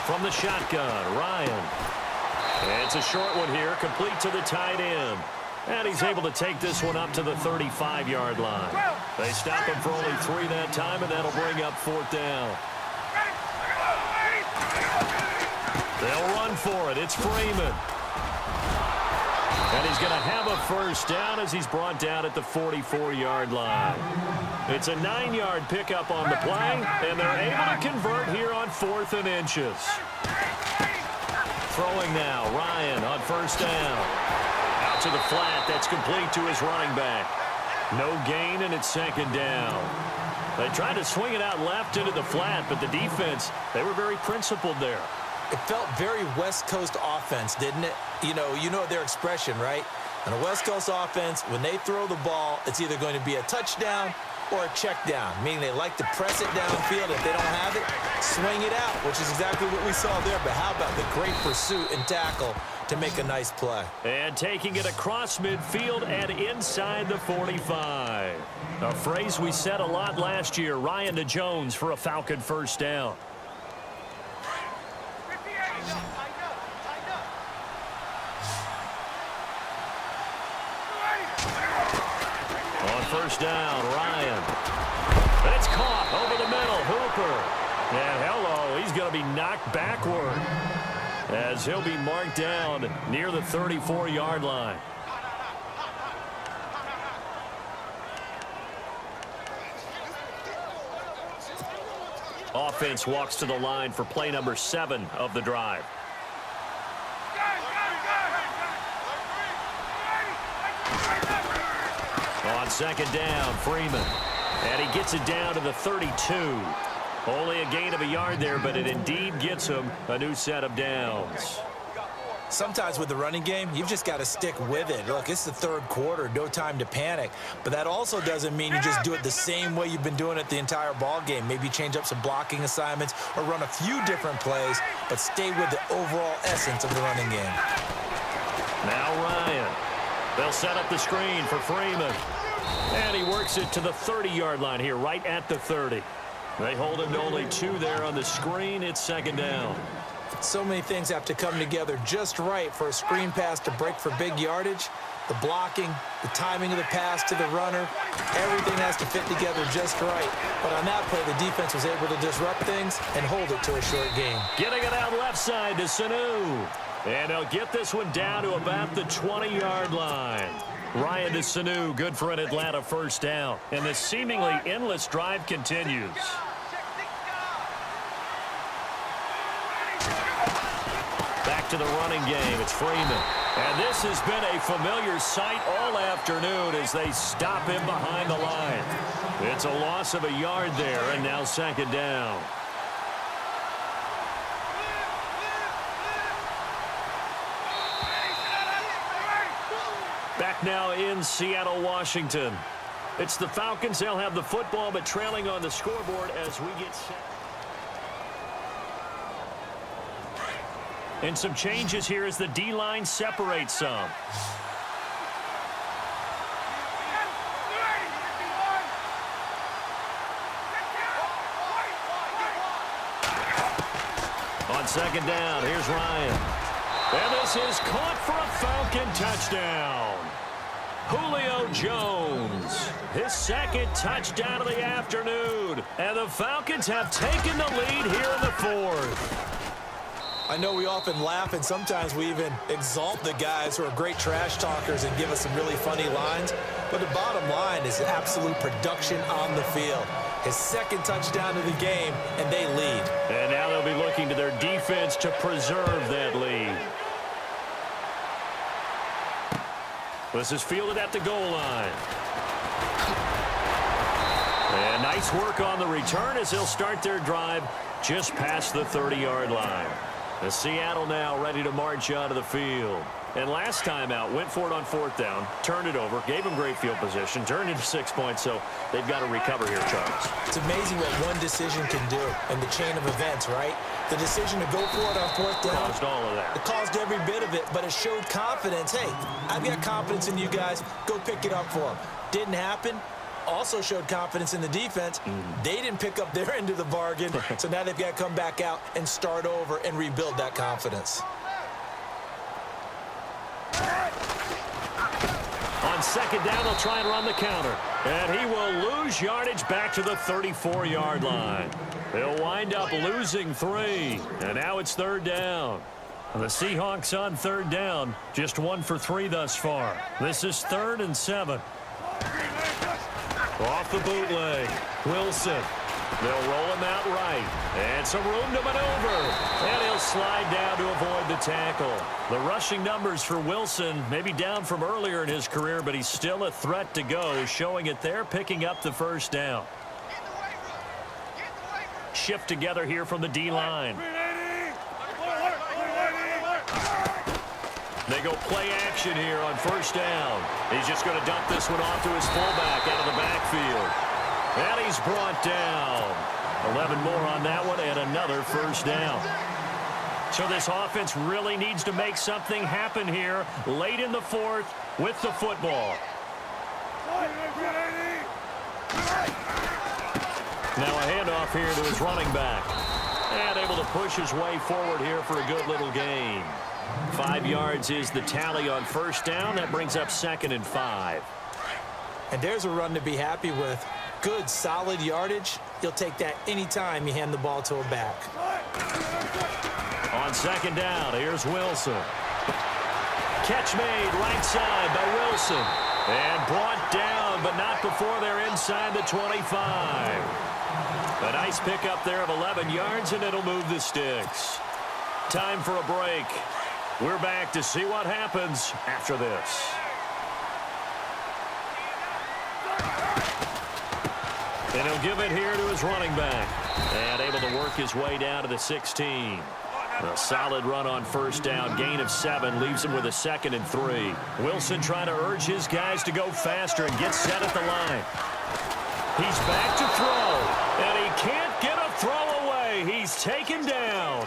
From the shotgun, Ryan. It's a short one here, complete to the tight end. And he's able to take this one up to the 35-yard line. They stop him for only 3 that time, and that'll bring up 4th down. They'll run for it. It's Freeman. And he's going to have a 1st down as he's brought down at the 44-yard line. It's a 9-yard pickup on the play, and they're able to convert here on 4th and inches. Throwing now, Ryan on 1st down. Out to the flat, that's complete to his running back. No gain, and it's 2nd down. They tried to swing it out left into the flat, but the defense, they were very principled there. It felt very West Coast offense, didn't it? You know their expression, right? On a West Coast offense, when they throw the ball, it's either going to be a touchdown or a check down, meaning they like to press it downfield. If they don't have it, swing it out, which is exactly what we saw there. But how about the great pursuit and tackle to make a nice play? And taking it across midfield and inside the 45. A phrase we said a lot last year, Ryan to Jones for a Falcon 1st down. On 1st down, Ryan. And it's caught over the middle, Hooper. And hello, he's going to be knocked backward as he'll be marked down near the 34-yard line. Offense walks to the line for play number 7 of the drive. On 2nd down, Freeman. And he gets it down to the 32. Only a gain of a yard there, but it indeed gets him a new set of downs. Sometimes with the running game, you've just got to stick with it. Look, it's the 3rd quarter, no time to panic. But that also doesn't mean you just do it the same way you've been doing it the entire ball game. Maybe change up some blocking assignments or run a few different plays, but stay with the overall essence of the running game. Now Ryan. They'll set up the screen for Freeman. And he works it to the 30-yard line here, right at the 30. They hold him to only 2 there on the screen. It's 2nd down. So many things have to come together just right for a screen pass to break for big yardage. The blocking, the timing of the pass to the runner, everything has to fit together just right. But on that play, the defense was able to disrupt things and hold it to a short game. Getting it out left side to Sanu. And they'll get this one down to about the 20-yard line. Ryan to Sanu, good for an Atlanta 1st down. And the seemingly endless drive continues. Back to the running game. It's Freeman. And this has been a familiar sight all afternoon as they stop him behind the line. It's a loss of a yard there, and now 2nd down. Back now in Seattle, Washington. It's the Falcons. They'll have the football, but trailing on the scoreboard as we get set. And some changes here as the D-line separates some. On 2nd down, here's Ryan. And this is caught for a Falcon touchdown. Julio Jones, his 2nd touchdown of the afternoon. And the Falcons have taken the lead here in the 4th. I know we often laugh, and sometimes we even exalt the guys who are great trash talkers and give us some really funny lines. But the bottom line is absolute production on the field. His 2nd touchdown of the game, and they lead. And now they'll be looking to their defense to preserve that lead. This is fielded at the goal line. And nice work on the return as they'll start their drive just past the 30-yard line. The Seattle now ready to march onto the field. And last time out, went for it on 4th down, turned it over, gave them great field position, turned into 6 points, so they've got to recover here, Charles. It's amazing what one decision can do in the chain of events, right? The decision to go for it on 4th down. Caused all of that. It caused every bit of it, but it showed confidence. Hey, I've got confidence in you guys. Go pick it up for them. Didn't happen. also showed confidence in the defense. They didn't pick up their end of the bargain, so now they've got to come back out and start over and rebuild that confidence. On second down, they'll try and run the counter. And he will lose yardage back to the 34-yard line. They'll wind up losing 3. And now it's third down. The Seahawks on third down, just 1 for 3 thus far. This is 3rd and 7. Off the bootleg, Wilson. They'll roll him out right. And some room to maneuver. And he'll slide down to avoid the tackle. The rushing numbers for Wilson may be down from earlier in his career, but he's still a threat to go, showing it there, picking up the first down. Shift together here from the D-line. They go play action here on first down. He's just going to dump this one off to his fullback out of the backfield. And he's brought down. 11 more on that one and another first down. So this offense really needs to make something happen here late in the 4th with the football. Now a handoff here to his running back. And able to push his way forward here for a good little gain. 5 yards is the tally on first down. That brings up 2nd and 5. And there's a run to be happy with. Good, solid yardage. You'll take that anytime you hand the ball to a back. On second down, here's Wilson. Catch made right side by Wilson. And brought down, but not before they're inside the 25. A nice pickup there of 11 yards, and it'll move the sticks. Time for a break. We're back to see what happens after this. And he'll give it here to his running back. And able to work his way down to the 16. A solid run on first down. Gain of 7 leaves him with a 2nd and 3. Wilson trying to urge his guys to go faster and get set at the line. He's back to throw. And he can't get a throw away. He's taken down.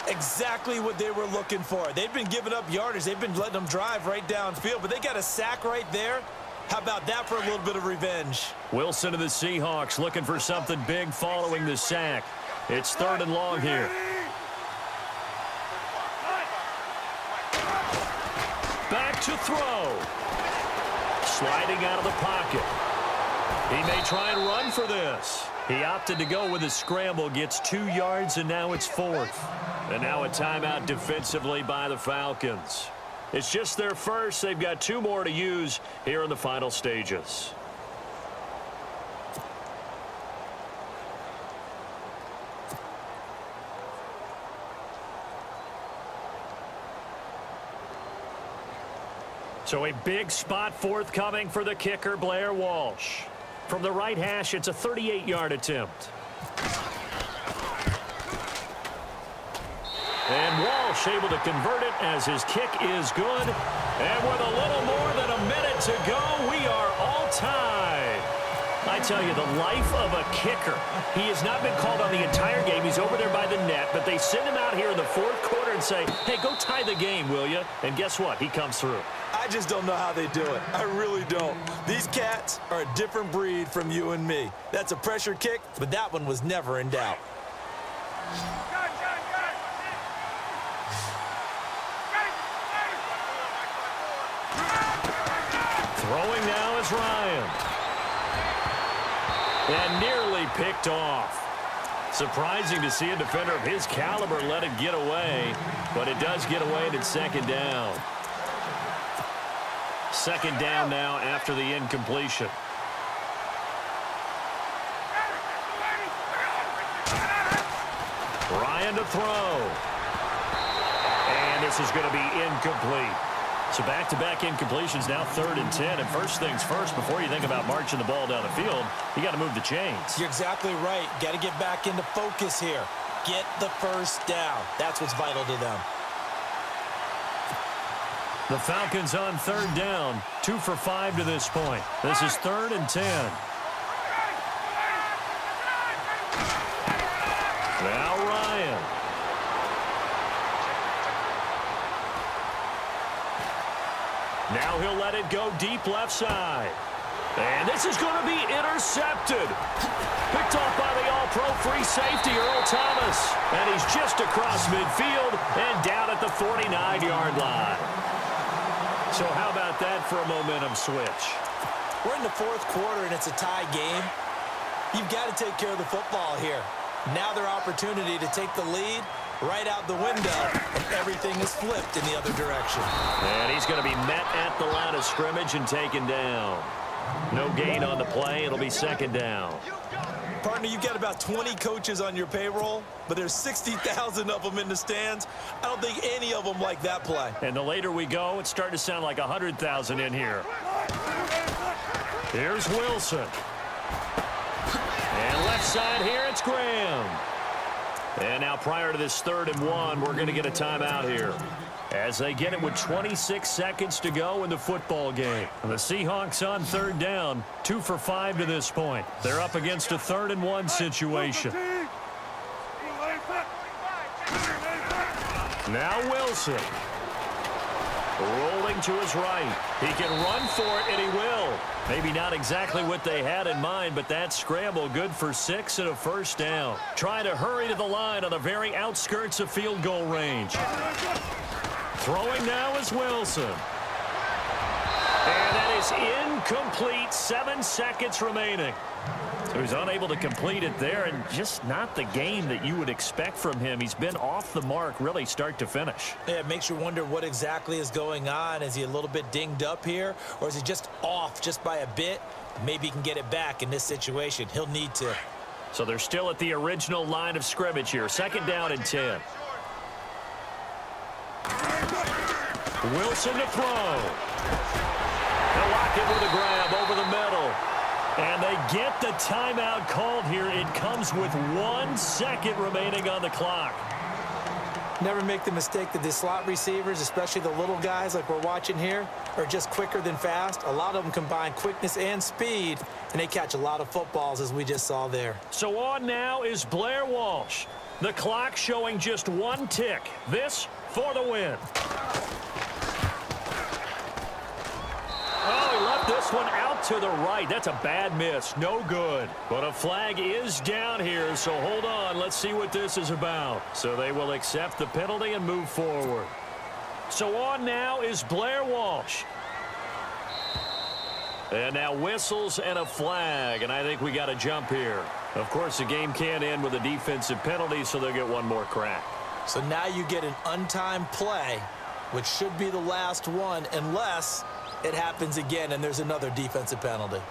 Exactly what they were looking for. They've been giving up yardage. They've been letting them drive right downfield, but they got a sack right there. How about that for a little bit of revenge? Wilson of the Seahawks looking for something big following the sack. It's 3rd and long here. Back to throw. Sliding out of the pocket. He may try and run for this. He opted to go with a scramble, gets 2 yards, and now it's 4th. And now a timeout defensively by the Falcons. It's just their first. They've got 2 more to use here in the final stages. So a big spot forthcoming for the kicker, Blair Walsh. From the right hash, it's a 38-yard attempt. And Walsh able to convert it as his kick is good. And with a little more than a minute to go, we are all tied. I tell you, the life of a kicker. He has not been called on the entire game. He's over there by the net, but they send him out here in the 4th quarter and say, hey, go tie the game, will you? And guess what? He comes through. I just don't know how they do it. I really don't. These cats are a different breed from you and me. That's a pressure kick, but that one was never in doubt. Throwing now is Ryan. And nearly picked off. Surprising to see a defender of his caliber let it get away, but it does get away and it's 2nd down. 2nd down now after the incompletion. Ryan to throw. And this is going to be incomplete. So back-to-back incompletions, now 3rd and 10. And first things first, before you think about marching the ball down the field, you got to move the chains. You're exactly right. Got to get back into focus here. Get the first down. That's what's vital to them. The Falcons on 3rd down, 2 for 5 to this point. This is 3rd and 10. Now Ryan. Now he'll let it go deep left side. And this is going to be intercepted. Picked off by the all-pro free safety, Earl Thomas. And he's just across midfield and down at the 49-yard line. So how about that for a momentum switch? We're in the fourth quarter, and it's a tie game. You've got to take care of the football here. Now their opportunity to take the lead right out the window, and everything is flipped in the other direction. And he's going to be met at the line of scrimmage and taken down. No gain on the play. It'll be second down. Partner, you've got about 20 coaches on your payroll, but there's 60,000 of them in the stands. I don't think any of them like that play. And the later we go, it's starting to sound like 100,000 in here. Here's Wilson. And left side here, it's Graham. And now prior to this 3rd and 1, we're going to get a timeout here, as they get it with 26 seconds to go in the football game. And the Seahawks on 3rd down, 2 for 5 to this point. They're up against a 3rd and 1 situation. Now Wilson. Rolling to his right. He can run for it, and he will. Maybe not exactly what they had in mind, but that scramble good for 6 and a first down. Trying to hurry to the line on the very outskirts of field goal range. Throwing now is Wilson. And that is incomplete. 7 seconds remaining. So he's unable to complete it there, and just not the game that you would expect from him. He's been off the mark really start to finish. Yeah, it makes you wonder what exactly is going on. Is he a little bit dinged up here, or is he just off just by a bit? Maybe he can get it back in this situation. He'll need to. So they're still at the original line of scrimmage here. 2nd down and 10. Wilson to throw. They'll lock it with a grab over the middle. And they get the timeout called here. It comes with 1 second remaining on the clock. Never make the mistake that the slot receivers, especially the little guys like we're watching here, are just quicker than fast. A lot of them combine quickness and speed, and they catch a lot of footballs, as we just saw there. So on now is Blair Walsh. The clock showing just 1 tick. This for the win. Oh, he left this one out to the right. That's a bad miss. No good. But a flag is down here, so hold on. Let's see what this is about. So they will accept the penalty and move forward. So on now is Blair Walsh. And now whistles and a flag, and I think we got a jump here. Of course, the game can't end with a defensive penalty, so they'll get one more crack. So now you get an untimed play, which should be the last one, unless it happens again and there's another defensive penalty.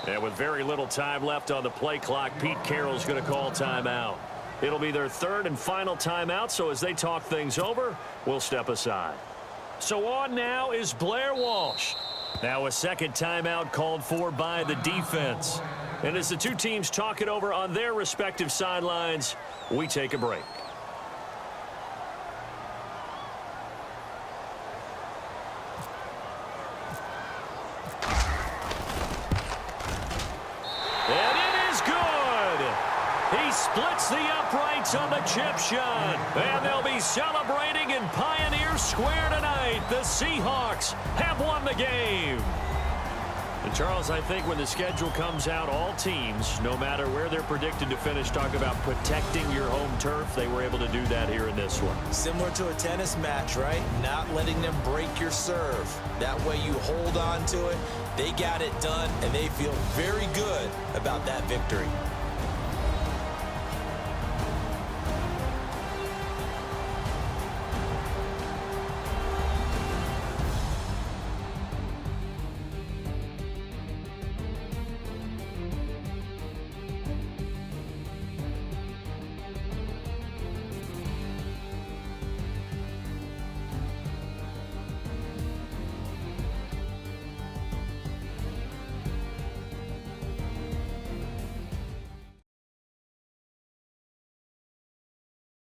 And with very little time left on the play clock, Pete Carroll's going to call timeout. It'll be their 3rd and final timeout, so as they talk things over, we'll step aside. So on now is Blair Walsh. Now a 2nd timeout called for by the defense. And as the two teams talk it over on their respective sidelines, we take a break. Splits the uprights on the chip shot. And they'll be celebrating in Pioneer Square tonight. The Seahawks have won the game. And Charles, I think when the schedule comes out, all teams, no matter where they're predicted to finish, talk about protecting your home turf. They were able to do that here in this one. Similar to a tennis match, right? Not letting them break your serve. That way you hold on to it. They got it done, and they feel very good about that victory.